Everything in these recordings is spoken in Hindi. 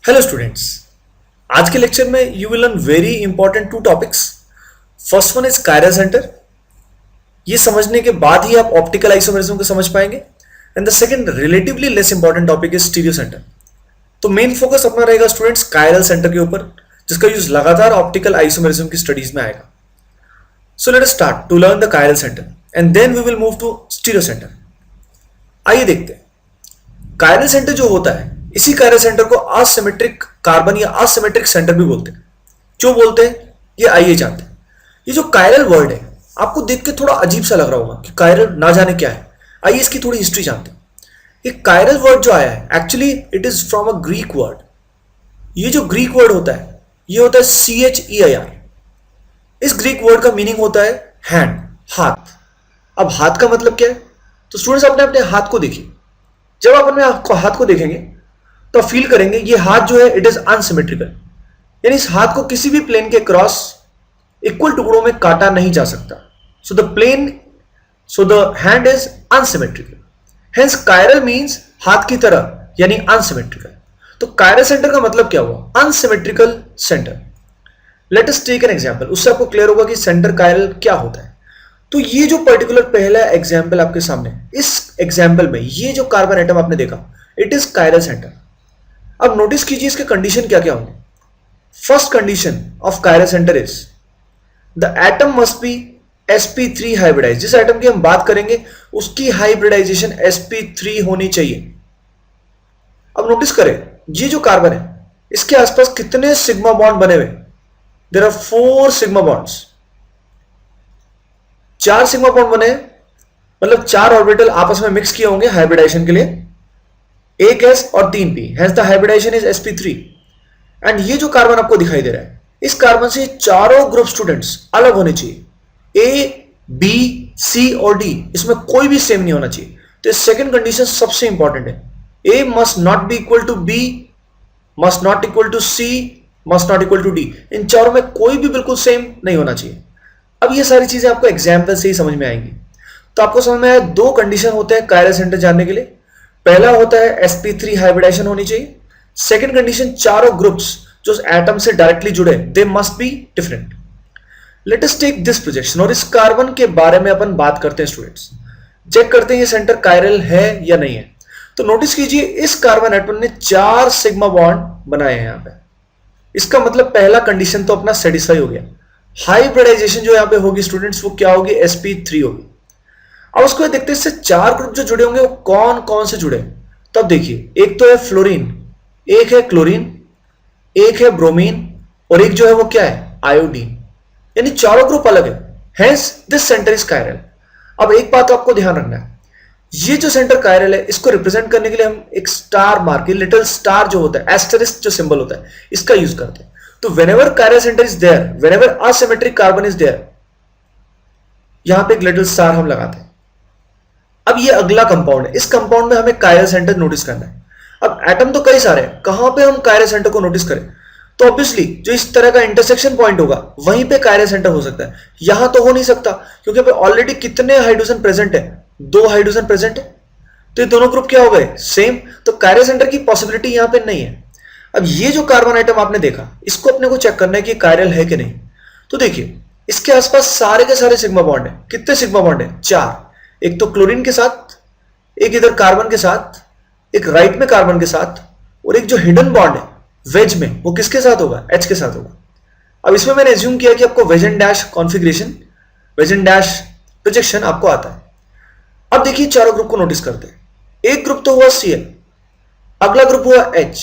Hello students. आज के लेक्चर में you will learn very important to topics. First one is chiral centre. ये समझने के बाद ही आप ऑप्टिकल आइसोमेरिज्म को समझ पाएंगे। And the second relatively less important topic is stereo centre. तो मेन फोकस अपना रहेगा स्टूडेंट्स कायरल सेंटर के ऊपर, जिसका यूज लगातार ऑप्टिकल आइसोमेरिज्म की स्टडीज में आएगा। So let us start to learn the chiral centre and then we will move to stereo centre. आइए देखते हैं कायरल सेंटर जो होता है। इसी कायरल सेंटर को असिमेट्रिक कार्बन या असिमेट्रिक सेंटर भी बोलते हैं। क्यों बोलते हैं ये आइए जानते हैं। ये जो कायरल वर्ड है आपको देख के थोड़ा अजीब सा लग रहा होगा कि कायरल ना जाने क्या है। आइए इसकी थोड़ी हिस्ट्री जानते हैं। ये कायरल वर्ड जो आया है actually it is from a Greek word. ये जो ग्रीक वर्ड होता है ये होता है CHEIR। इस ग्रीक वर्ड का मीनिंग होता है हैंड, हाथ। अब हाथ का मतलब क्या है? तो स्टूडेंट्स अपने अपने हाथ को देखिए। जब आप अपने हाथ को देखेंगे तो फील करेंगे ये हाथ जो है इट इज अनसिमेट्रिकल, यानी इस हाथ को किसी भी प्लेन के क्रॉस इक्वल टुकड़ों में काटा नहीं जा सकता। So the hand is unsymmetrical. Hence chiral means हाथ की तरह, यानी अनसिमेट्रिकल। तो कायरल सेंटर का मतलब क्या हुआ? Unsymmetrical centre. Let us take an example, उससे आपको क्लियर होगा कि सेंटर कायरल क्या होता है। तो ये जो पर्टिकुलर पहला एग्जांपल आपके सामने, इस एग्जांपल में ये जो कार्बन एटम आपने देखा इट इज कायरल सेंटर। अब नोटिस कीजिए इसके कंडीशन क्या क्या होंगे। First condition of chiral centre is the atom must be sp3 hybridise. जिस एटम की हम बात करेंगे उसकी हाइब्रिडाइजेशन sp3 होनी चाहिए। अब नोटिस करें ये जो कार्बन है इसके आसपास कितने सिग्मा बॉन्ड बने हुए? There are 4 sigma bonds. 4 sigma bond बने, मतलब 4 ऑर्बिटल आपस में मिक्स किए होंगे हाइब्रिडाइजेशन के लिए। एक S और 3 P, hence the hybridisation is sp3। And ये जो कार्बन आपको दिखाई दे रहा है इस कार्बन से चारों ग्रुप स्टूडेंट्स अलग होने चाहिए। A, B, C और D, इसमें कोई भी सेम नहीं होना चाहिए। तो सेकंड कंडीशन सबसे इंपॉर्टेंट है। A must not be equal to B, must not equal to C, must not equal to D। इन चारों में कोई भी बिल्कुल सेम नहीं होना चाहिए। अब ये सारी चीजें आपको एग्जाम्पल से ही समझ में आएंगी। तो आपको समझ में आया 2 कंडीशन होते हैं कायरल सेंटर जानने के लिए। पहला होता है sp3 हाइब्रिडाइजेशन होनी चाहिए। सेकंड कंडीशन चारों ग्रुप्स जो एटम से डायरेक्टली जुड़े they must be different. Let us take this projection और इस कार्बन के बारे में अपन बात करते हैं स्टूडेंट्स। चेक करते हैं ये सेंटर कायरल है या नहीं है। तो नोटिस कीजिए इस कार्बन एटम ने 4 सिग्मा बॉन्ड बनाए हैं यहां पे। इसका मतलब पहला कंडीशन तो अपना सेटिस्फाई हो गया। हाइब्रिडाइजेशन जो यहां पे होगी स्टूडेंट्स वो क्या होगी? sp3 होगी। अब उसको देखते हैं इससे 4 ग्रुप जो जुड़े होंगे वो कौन कौन से जुड़े। तो अब देखिए एक तो है फ्लोरीन, एक है क्लोरीन, एक है ब्रोमीन और एक जो है वो क्या है? आयोडीन। यानी चारों ग्रुप अलग है। Hence this centre is chiral. अब एक बात आपको ध्यान रखना है, ये जो सेंटर कायरल है इसको रिप्रेजेंट करने के लिए हम एक स्टार मार्क, लिटिल स्टार जो होता है, एस्टेरिस्क जो सिंबल होता है, इसका यूज करते हैं। तो whenever chiral centre is there, whenever asymmetric carbon is there, यहां पे एक लिटिल स्टार हम लगाते हैं। अब ये अगला कंपाउंड है। इस कंपाउंड में हमें कायरल सेंटर नोटिस करना है। अब एटम तो कई सारे हैं, कहां पे हम कायरल सेंटर को नोटिस करें? तो ऑब्वियसली जो इस तरह का इंटरसेक्शन पॉइंट होगा वहीं पे कायरल सेंटर हो सकता है। यहां तो हो नहीं सकता क्योंकि ऑलरेडी कितने हाइड्रोजन प्रेजेंट है? 2 हाइड्रोजन प्रेजेंट है। तो ये दोनों ग्रुप क्या हो गए? सेम। तो कायरल सेंटर की पॉसिबिलिटी यहां पे नहीं है। अब ये जो कार्बन आइटम आपने देखा इसको अपने को चेक करना है कि कायरल है कि नहीं। तो देखिए इसके आसपास सारे के सारे सिग्मा बॉन्ड है। कितने सिग्मा बॉन्ड है? 4। एक तो क्लोरीन के साथ, एक इधर कार्बन के साथ, एक राइट में कार्बन के साथ, और एक जो हिडन बॉन्ड है वेज में वो किसके साथ होगा? H के साथ होगा। अब इसमें मैंने एज्यूम किया कि आपको wedge and dash configuration, wedge and dash projection आपको आता है। अब देखिए चारों ग्रुप को नोटिस करते हैं। एक ग्रुप तो हुआ Cl, अगला ग्रुप हुआ H,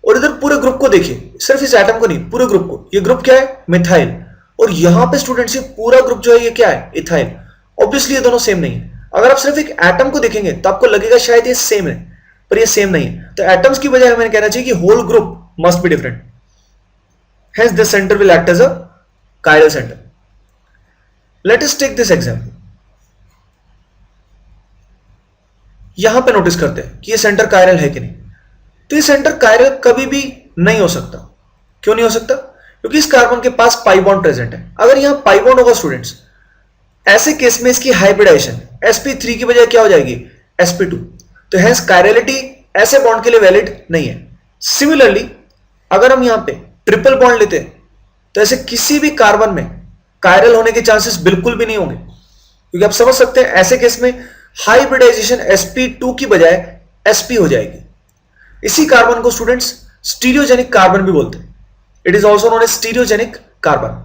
और इधर पूरे ग्रुप को देखिए, सिर्फ इस एटम को नहीं पूरे ग्रुप को। ये ग्रुप क्या है? मिथाइल। और यहां पे स्टूडेंट्स ये पूरा ग्रुप जो है ये क्या है? इथाइल। ऑब्वियसली ये दोनों सेम नहीं है। अगर आप सिर्फ एक एटम को देखेंगे तो आपको लगेगा शायद ये सेम है, पर ये सेम नहीं है। तो एटम्स की बजाय हमें कहना चाहिए कि whole group must be different. Hence this centre will act as a chiral centre. Let us take this example. यहां पे नोटिस करते हैं कि ये सेंटर कायरल है कि नहीं। तो ये सेंटर कायरल कभी भी नहीं हो सकता। क्यों नहीं हो सकता? क्योंकि इस कार्बन के पास पाई बॉन्ड प्रेजेंट है। अगर यहां पाई बॉन्ड होगा स्टूडेंट्स, ऐसे केस में इसकी हाइब्रिडाइजेशन sp3 की बजाय क्या हो जाएगी? sp2। तो हेंस कायरलिटी ऐसे बॉन्ड के लिए वैलिड नहीं है। सिमिलरली अगर हम यहां पे ट्रिपल बॉन्ड लेते हैं तो ऐसे किसी भी कार्बन में कायरल होने के चांसेस बिल्कुल भी नहीं होंगे, क्योंकि आप समझ सकते हैं ऐसे केस में हाइब्रिडाइजेशन sp2 की बजाय sp हो जाएगी। इसी कार्बन को स्टूडेंट्स स्टीरियोजेनिक कार्बन भी बोलते हैं। It is also known as stereogenic carbon.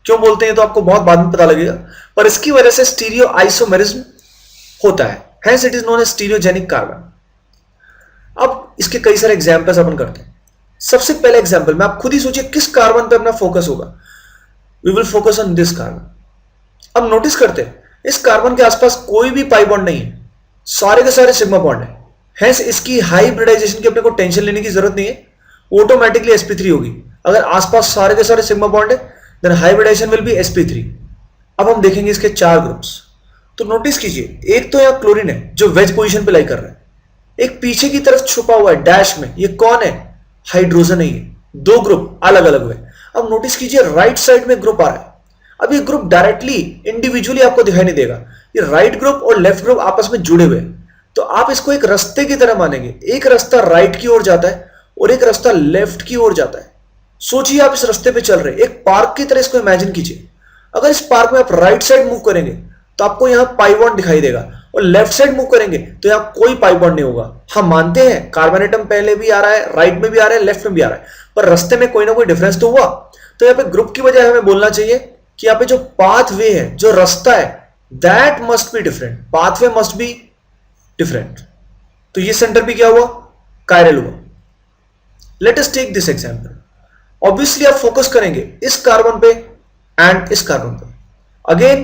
क्यों बोलते हैं तो आपको बहुत बाद में पता लगेगा, पर इसकी वजह से स्टीरियो आइसोमेरिज्म होता है, hence it is known as stereogenic carbon. अब इसके कई सारे एग्जांपल्स अपन करते हैं। सबसे पहले एग्जांपल में आप खुद ही सोचिए किस कार्बन पे अपना फोकस होगा। We will focus on this carbon. अब नोटिस करते हैं इस कार्बन के आसपास कोई भी पाई बॉन्ड नहीं है, सारे के सारे सिग्मा बॉन्ड है, हेंस इसकी हाइब्रिडाइजेशन की अपने को टेंशन लेने की जरूरत नहीं है, ऑटोमेटिकली sp3 होगी। अगर आसपास सारे के सारे सिग्मा बॉन्ड है then hybridisation will be sp3। अब हम देखेंगे इसके 4 ग्रुप्स। तो नोटिस कीजिए, एक तो यहां क्लोरीन है जो वेज पोजीशन पे लाई कर रहा है, एक पीछे की तरफ छुपा हुआ है डैश में, ये कौन है? हाइड्रोजन है। ये 2 ग्रुप अलग अलग हुए। अब नोटिस कीजिए राइट साइड में ग्रुप आ रहा है। अब ये ग्रुप डायरेक्टली इंडिविजुअली आपको दिखाई नहीं देगा, ये राइट ग्रुप और लेफ्ट ग्रुप आपस में जुड़े हुए हैं, तो आप इसको एक रास्ते की तरह मानेंगे। एक रास्ता राइट की ओर जाता है और एक रास्ता लेफ्ट की ओर जाता है। सोचिए आप इस रास्ते पे चल रहे हैं, एक पार्क की तरह इसको इमेजिन कीजिए। अगर इस पार्क में आप राइट साइड मूव करेंगे तो आपको यहां पाई बॉन्ड दिखाई देगा, और लेफ्ट साइड मूव करेंगे तो यहां कोई पाई बॉन्ड नहीं होगा। हम मानते हैं कार्बन एटम पहले भी आ रहा है, राइट में भी आ रहा है, लेफ्ट में भी आ रहा है, पर रास्ते में कोई ना कोई डिफरेंस तो हुआ। तो यहाँ पे ग्रुप की बजाय हमें बोलना चाहिए कि यहाँ पे जो पाथवे है, जो रास्ता है, that must be different, pathway must be different. तो ये सेंटर भी क्या हुआ? कायरल हुआ। Let us take this example. Obviously आप फोकस करेंगे इस कार्बन पे एंड इस कार्बन पे। अगेन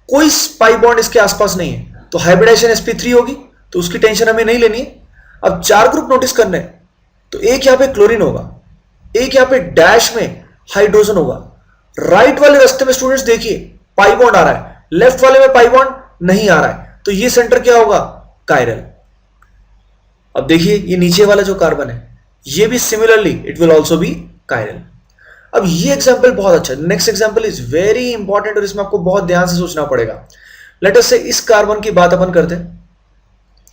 कोई पाई बॉन्ड इसके आसपास नहीं है, तो हाइब्रिडाइजेशन sp3 होगी, तो उसकी टेंशन हमें नहीं लेनी है। अब 4 ग्रुप नोटिस करने हैं, तो एक यहां पे क्लोरीन होगा, एक यहां पे डैश में हाइड्रोजन होगा। राइट वाले रास्ते में स्टूडेंट्स देखिए पाई बॉन्ड आ रहा है, लेफ्ट वाले में पाई बॉन्ड नहीं आ रहा है, तो ये सेंटर क्या होगा? कायरल। अब देखिए ये नीचे वाला जो कार्बन है, ये भी similarly it will also be chiral. अब ये एग्जाम्पल बहुत अच्छा है। Next example is very important और इसमें आपको बहुत ध्यान से सोचना पड़ेगा। लेट अस से इस कार्बन की बात अपन करते हैं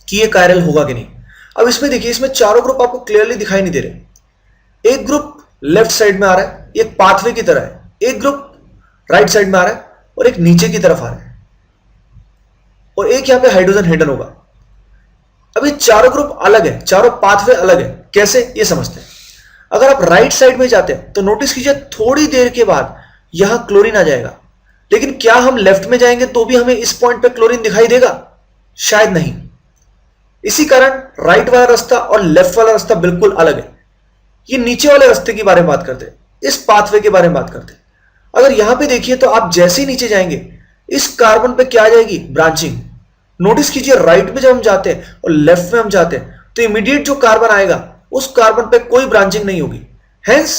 कि ये कायरल होगा कि नहीं। अब इसमें देखिए, इसमें चारों ग्रुप आपको क्लियरली दिखाई नहीं दे रहे। एक ग्रुप लेफ्ट साइड में आ रहा है, एक पाथवे की तरह है, एक ग्रुप राइट साइड में आ रहा है और एक नीचे की तरफ आ रहा है, और एक यहां पे हाइड्रोजन हिडन होगा। अब ये चारों ग्रुप अलग है, चारों पाथवे अलग है। कैसे? ये समझते हैं। अगर आप राइट साइड में जाते हैं तो नोटिस कीजिए थोड़ी देर के बाद यहां क्लोरीन आ जाएगा, लेकिन क्या हम लेफ्ट में जाएंगे तो भी हमें इस पॉइंट पे क्लोरीन दिखाई देगा? शायद नहीं। इसी कारण राइट वाला रास्ता और लेफ्ट वाला रास्ता बिल्कुल अलग है। ये नीचे वाले रास्ते के बारे में बात करते हैं, इस पाथवे के बारे में बात करते हैं। अगर यहां पे देखिए तो आप जैसे ही नीचे जाएंगे इस कार्बन पे क्या आ जाएगी? ब्रांचिंग। नोटिस कीजिए राइट में जब हम जाते हैं और लेफ्ट में हम जाते हैं तो इमीडिएट जो कार्बन आएगा उस कार्बन पे कोई ब्रांचिंग नहीं होगी, हेंस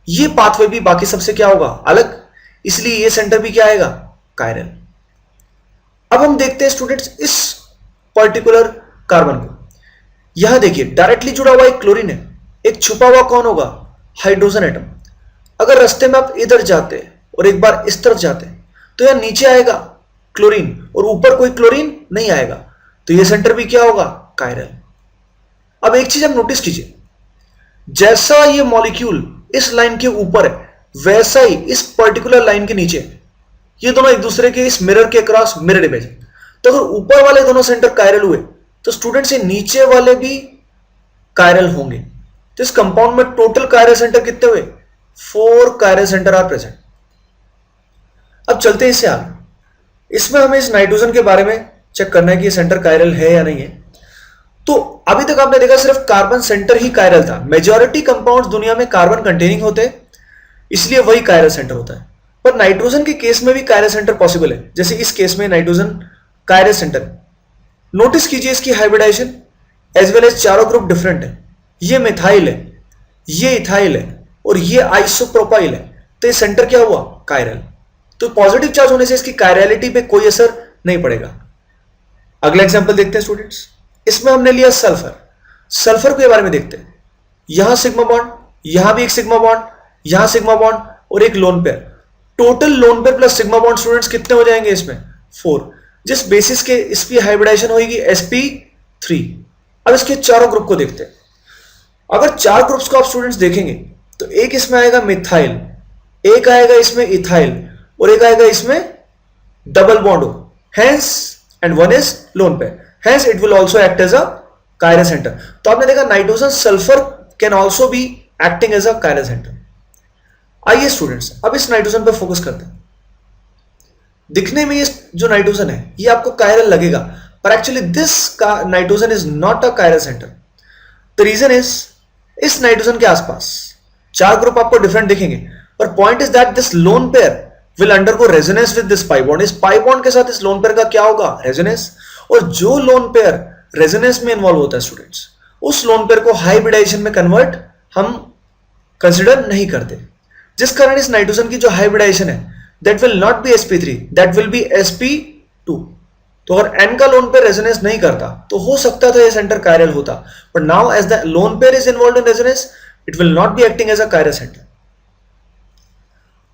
ये पाथवे भी बाकी सबसे क्या होगा? अलग। इसलिए ये सेंटर भी क्या आएगा? कायरल। अब हम देखते हैं स्टूडेंट्स इस पर्टिकुलर कार्बन को। यहां देखिए डायरेक्टली जुड़ा हुआ एक क्लोरीन है, एक छुपा हुआ कौन होगा? Hydrogen atom. अगर रास्ते में आप इधर जाते हैं और एक बार इस तरफ जाते हैं तो यहां नीचे आएगा क्लोरीन और ऊपर कोई क्लोरीन नहीं आएगा, तो ये सेंटर भी क्या होगा? कायरल। अब एक चीज आप नोटिस कीजिए, जैसा ये मॉलिक्यूल इस लाइन के ऊपर है वैसा ही इस पर्टिकुलर लाइन के नीचे ये दोनों एक दूसरे के इस मिरर के क्रॉस मिरर इमेज है। तो अगर ऊपर वाले दोनों सेंटर कायरल हुए तो स्टूडेंट्स ये नीचे वाले भी कायरल होंगे। तो इस कंपाउंड में टोटल कायरल सेंटर कितने हुए? 4 कायरल सेंटर आर प्रेजेंट। अब चलते हैं इससे आगे। इसमें हमें इस नाइट्रोजन के बारे में चेक करना है कि ये सेंटर कायरल है या नहीं है। तो अभी तक आपने देखा सिर्फ कार्बन सेंटर ही कायरल था। मेजॉरिटी कंपाउंड्स दुनिया में कार्बन कंटेनिंग होते हैं, इसलिए वही कायरल सेंटर होता है। पर नाइट्रोजन के केस में भी कायरल सेंटर पॉसिबल है, जैसे इस केस में नाइट्रोजन कायरल सेंटर है। नोटिस कीजिए इसकी हाइब्रिडाइजेशन एज वेल एज चारों ग्रुप डिफरेंट है। ये मिथाइल है, ये इथाइल है और ये आइसोप्रोपाइल है, तो ये सेंटर क्या हुआ? कायरल। तो पॉजिटिव चार्ज होने से इसकी कायरलिटी पे कोई असर नहीं पड़ेगा। अगला एग्जांपल देखते हैं स्टूडेंट्स। इसमें हमने लिया सल्फर। सल्फर के बारे में देखते हैं। यहां सिग्मा बॉन्ड, यहां भी एक सिग्मा बॉन्ड, यहां सिग्मा बॉन्ड और एक lone pair. Total lone pair plus sigma bond students कितने हो जाएंगे इसमें? 4। जिस बेसिस के इसकी हाइब्रिडाइजेशन होगी sp3। अब इसके चारों ग्रुप को देखते हैं। अगर चार ग्रुप्स को आप स्टूडेंट्स देखेंगे तो एक इसमें आएगा मिथाइल, एक आएगा इसमें इथाइल और एक आएगा इसमें डबल बॉन्ड हो, hence and one is lone pair, hence it will also act as a chiral centre. तो आपने देखा nitrogen sulphur can also be acting as a chiral centre. आइए स्टूडेंट्स अब इस नाइट्रोजन पर फोकस करते हैं। दिखने में ये जो नाइट्रोजन है ये आपको कायरल लगेगा, पर actually this nitrogen is not a chiral centre. The reason is इस नाइट्रोजन के आसपास चार ग्रुप आपको डिफरेंट दिखेंगे, पर point is that this lone pair will undergo resonance with this pi bond. इस पाई बॉन्ड के साथ इस लोन पेयर का क्या होगा, रेजोनेंस। और जो लोन पेयर रेजोनेंस में इन्वॉल्व होता है स्टूडेंट्स, उस लोन पेयर को हाइब्रिडाइजेशन में कन्वर्ट हम कंसिडर नहीं करते, जिस कारण इस नाइट्रोजन की जो हाइब्रिडाइजेशन है that will not B sp3, that will be sp2। तो अगर n का लोन पेयर रेजोनेंस नहीं करता तो हो सकता था ये सेंटर कायरल होता, but now as the lone pair is involved in resonance it will not be acting as a chiral centre.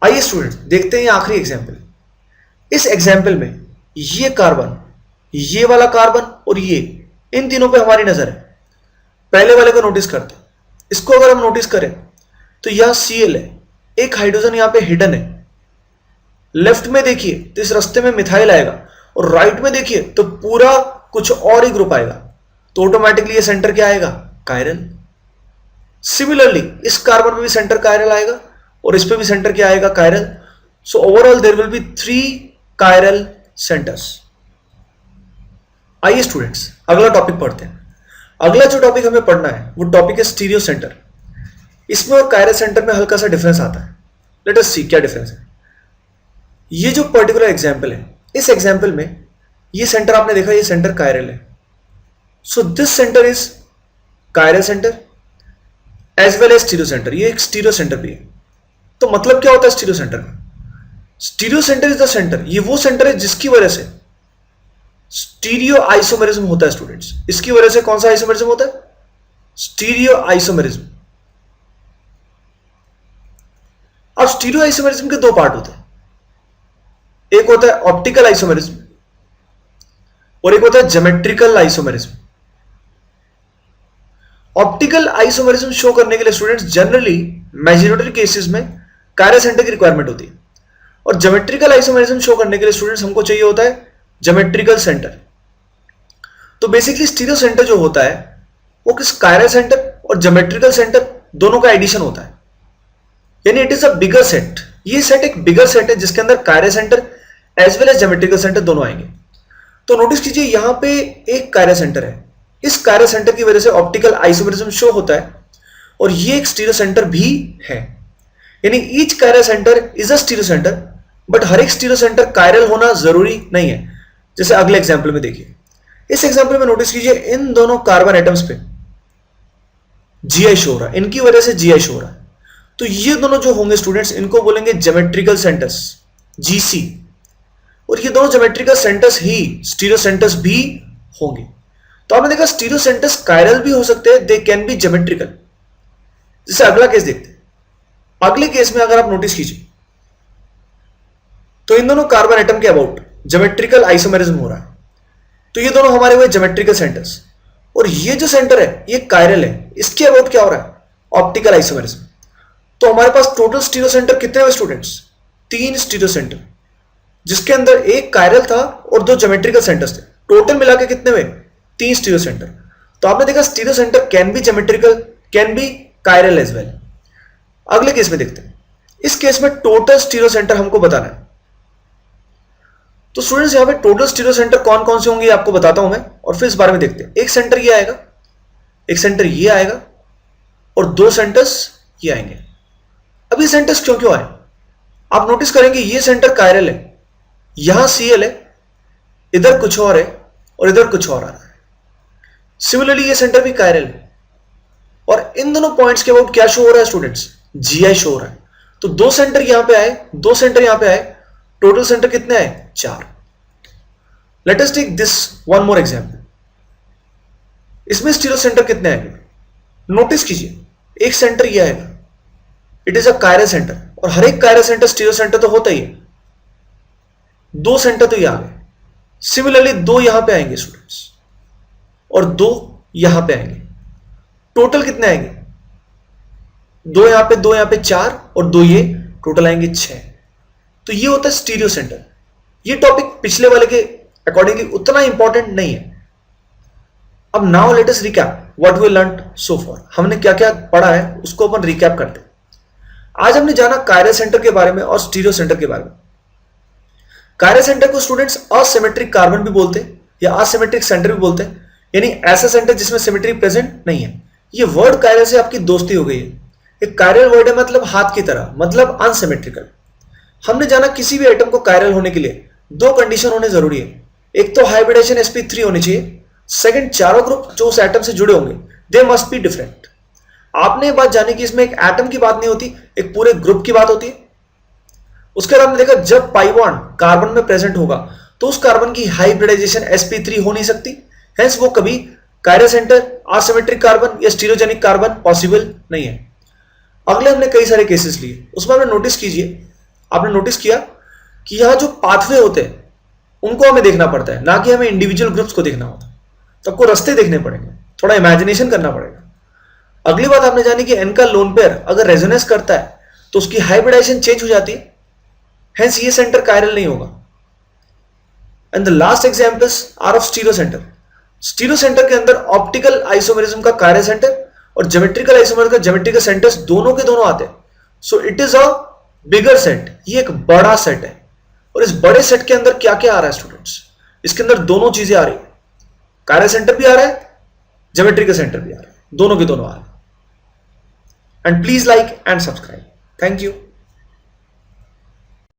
आइए स्टूडेंट देखते हैं ये आखिरी एग्जांपल। इस एग्जांपल में ये कार्बन, ये वाला कार्बन और ये, इन तीनों पे हमारी नजर है। पहले वाले को नोटिस करते हैं। इसको अगर हम नोटिस करें तो यहां Cl है, एक हाइड्रोजन यहां पे हिडन है। लेफ्ट में देखिए तो इस रास्ते में मिथाइल आएगा और राइट में देखिए तो पूरा कुछ और ही ग्रुप आएगा, तो ऑटोमेटिकली ये सेंटर क्या आएगा, कायरल। सिमिलरली इस कार्बन में भी सेंटर कायरल आएगा और इस पे भी सेंटर क्या आएगा, chiral. So overall there will be 3 chiral centres. आइए स्टूडेंट्स अगला टॉपिक पढ़ते हैं। अगला जो टॉपिक हमें पढ़ना है वो टॉपिक है स्टीरियो सेंटर। इसमें और कायरल सेंटर में हल्का सा डिफरेंस आता है। लेट अस सी क्या डिफरेंस है। ये जो पर्टिकुलर एग्जाम्पल है, इस एग्जाम्पल में ये सेंटर आपने देखा, ये सेंटर कायरल है। So this centre is chiral centre as well as stereo centre. ये एक स्टीरियो सेंटर भी है। तो मतलब क्या होता है स्टीरियो सेंटर का, stereo centre is the centre, ये वो सेंटर है जिसकी वजह से स्टीरियो आइसोमेरिज्म होता है स्टूडेंट्स। इसकी वजह से कौन सा आइसोमेरिज्म होता है, स्टीरियो आइसोमेरिज्म। अब स्टीरियो आइसोमेरिज्म के दो पार्ट होते हैं, एक होता है ऑप्टिकल आइसोमेरिज्म और एक होता है geometrical isomerism. Optical isomerism show करने के लिए स्टूडेंट्स जनरली मेजॉरिटी केसेस में कायरल सेंटर की रिक्वायरमेंट होती है, और ज्योमेट्रिकल आइसोमेरिज्म शो करने के लिए स्टूडेंट्स हमको चाहिए होता है ज्योमेट्रिकल सेंटर। तो बेसिकली स्टीरियो सेंटर जो होता है वो किस कायरल सेंटर और ज्योमेट्रिकल सेंटर दोनों का एडिशन होता है, यानी it is a bigger set. ये सेट एक बिगर सेट है जिसके अंदर chiral centre as well as geometrical centre दोनों आएंगे। तो नोटिस कीजिए यहां पे एक कायरल सेंटर है, इस कायरल सेंटर की वजह से ऑप्टिकल आइसोमेरिज्म शो होता है, और ये एक स्टीरियो सेंटर भी है, यानी each chiral centre is a stereo centre. But हर एक स्टीरियो सेंटर कायरल होना जरूरी नहीं है। जैसे अगले एग्जाम्पल में देखिए, इस एग्जाम्पल में नोटिस कीजिए इन दोनों कार्बन एटम्स पे जीआई शो हो रहा है, इनकी वजह से जीआई शो हो रहा है। तो ये दोनों जो होंगे स्टूडेंट्स इनको बोलेंगे ज्योमेट्रिकल सेंटर्स, जीसी। और ये दोनों ज्योमेट्रिकल सेंटर्स ही स्टीरियो सेंटर्स भी होंगे। तो आपने देखा स्टीरियो सेंटर्स कायरल भी हो सकते हैं, दे कैन बी ज्योमेट्रिकल। जैसे अगला केस देखते हैं। अगले केस में अगर आप नोटिस कीजिए तो इन दोनों कार्बन एटम के अबाउट ज्योमेट्रिकल आइसोमेरिज्म हो रहा है। तो ये दोनों हमारे हुए ज्योमेट्रिकल सेंटर्स, और ये जो सेंटर है ये कायरल है, इसके अबाउट क्या हो रहा है, ऑप्टिकल आइसोमेरिज्म। तो हमारे पास टोटल स्टीरियो सेंटर कितने हुए स्टूडेंट्स, 3 स्टीरियो सेंटर, जिसके अंदर एक कायरल था और 2 ज्योमेट्रिकल सेंटर्स थे। टोटल मिला के कितने हुए, 3 स्टीरियो सेंटर। तो आपने देखा stereo centre can be geometrical, can be chiral as well. अगले केस में देखते हैं। इस केस में टोटल स्टीरियो सेंटर हमको बताना है। तो स्टूडेंट्स यहां पे टोटल स्टीरियो सेंटर कौन कौन से होंगे आपको बताता हूं मैं, और फिर इस बारे में देखते हैं। एक सेंटर ये आएगा, एक सेंटर ये आएगा, और 2 सेंटर्स ये आएंगे। अब ये सेंटर्स क्यों क्यों आए, आप नोटिस करेंगे ये सेंटर कायरल है, यहां Cl है, इधर कुछ और है और इधर कुछ और आ रहा है। सिमिलरली ये सेंटर भी कायरल है, और इन दोनों पॉइंट्स के अबाउट क्या शो हो रहा है स्टूडेंट्स, जीआई शो हो रहा है। तो 2 सेंटर यहां पे आए, 2 सेंटर यहां पे आए, टोटल सेंटर कितने आए, 4। Let us take this one more example. इसमें स्टीरियो सेंटर कितने आएंगे, नोटिस कीजिए एक सेंटर ये आएगा, it is a chiral centre, और हर एक कायरल सेंटर स्टीरियो सेंटर तो होता ही है। 2 सेंटर तो ये आ गए। सिमिलरली 2 यहां पे आएंगे स्टूडेंट्स, और 2 यहां पे आएंगे। टोटल कितने आएंगे, दो यहां पे 4 और 2 ये टोटल आएंगे 6। तो ये होता है स्टीरियो सेंटर। ये टॉपिक पिछले वाले के अकॉर्डिंगली उतना इंपॉर्टेंट नहीं है। अब now let us recap what we learn so far. हमने क्या क्या पढ़ा है उसको अपन रिकैप करते हैं। आज हमने जाना कायरल सेंटर के बारे में और स्टीरियो सेंटर के बारे में। कायरल सेंटर को स्टूडेंट्स असिमेट्रिक कार्बन भी बोलते हैं या असिमेट्रिक सेंटर भी बोलते हैं, यानी ऐसा सेंटर जिसमें सिमेट्री प्रेजेंट नहीं है। ये वर्ड कायरल से आपकी दोस्ती हो गई है। एक कायरल वर्ड है मतलब हाथ की तरह, मतलब अनसिमेट्रिकल। हमने जाना किसी भी एटम को कायरल होने के लिए 2 कंडीशन होने जरूरी है। एक तो हाइब्रिडेशन sp3 होनी चाहिए, सेकंड चारों ग्रुप जो उस एटम से जुड़े होंगे दे मस्ट बी डिफरेंट। आपने ये बात जानी कि इसमें एक एटम की बात नहीं होती, एक पूरे ग्रुप की बात होती है। उसके बाद हमने देखा जब पाई बॉन्ड कार्बन में प्रेजेंट होगा तो उस कार्बन की हाइब्रिडाइजेशन sp3 हो नहीं सकती, हेंस वो कभी कायरल सेंटर, असिमेट्रिक कार्बन या स्टीरियोजेनिक कार्बन पॉसिबल नहीं है। अगले हमने कई सारे केसेस लिए, उसमें आपने नोटिस कीजिए, आपने नोटिस किया कि यहां जो पाथवे होते हैं उनको हमें देखना पड़ता है, ना कि हमें इंडिविजुअल ग्रुप्स को देखना होता। तो आपको रास्ते देखने पड़ेंगे, थोड़ा इमेजिनेशन करना पड़ेगा। अगली बात आपने जानी कि एन का लोन पेयर अगर रेजोनेंस करता है तो उसकी हाइब्रिडाइजेशन चेंज हो जाती है, हेंस ये सेंटर कायरल नहीं होगा। And the last examples are of stereo centre. Stereo centre के अंदर ऑप्टिकल आइसोमेरिज्म का कायरल सेंटर और ज्योमेट्रिकल आइसोमेरिज्म का ज्योमेट्रिकल सेंटर्स दोनों के दोनों आते हैं। So it is a bigger set, ये एक बड़ा सेट है। और इस बड़े सेट के अंदर क्या क्या आ रहा है स्टूडेंट्स, इसके अंदर दोनों चीजें आ रही है, कायरल सेंटर भी आ रहा है, ज्योमेट्रिकल सेंटर भी आ रहा है, दोनों के दोनों आ रहे हैं। And please like and subscribe. Thank you.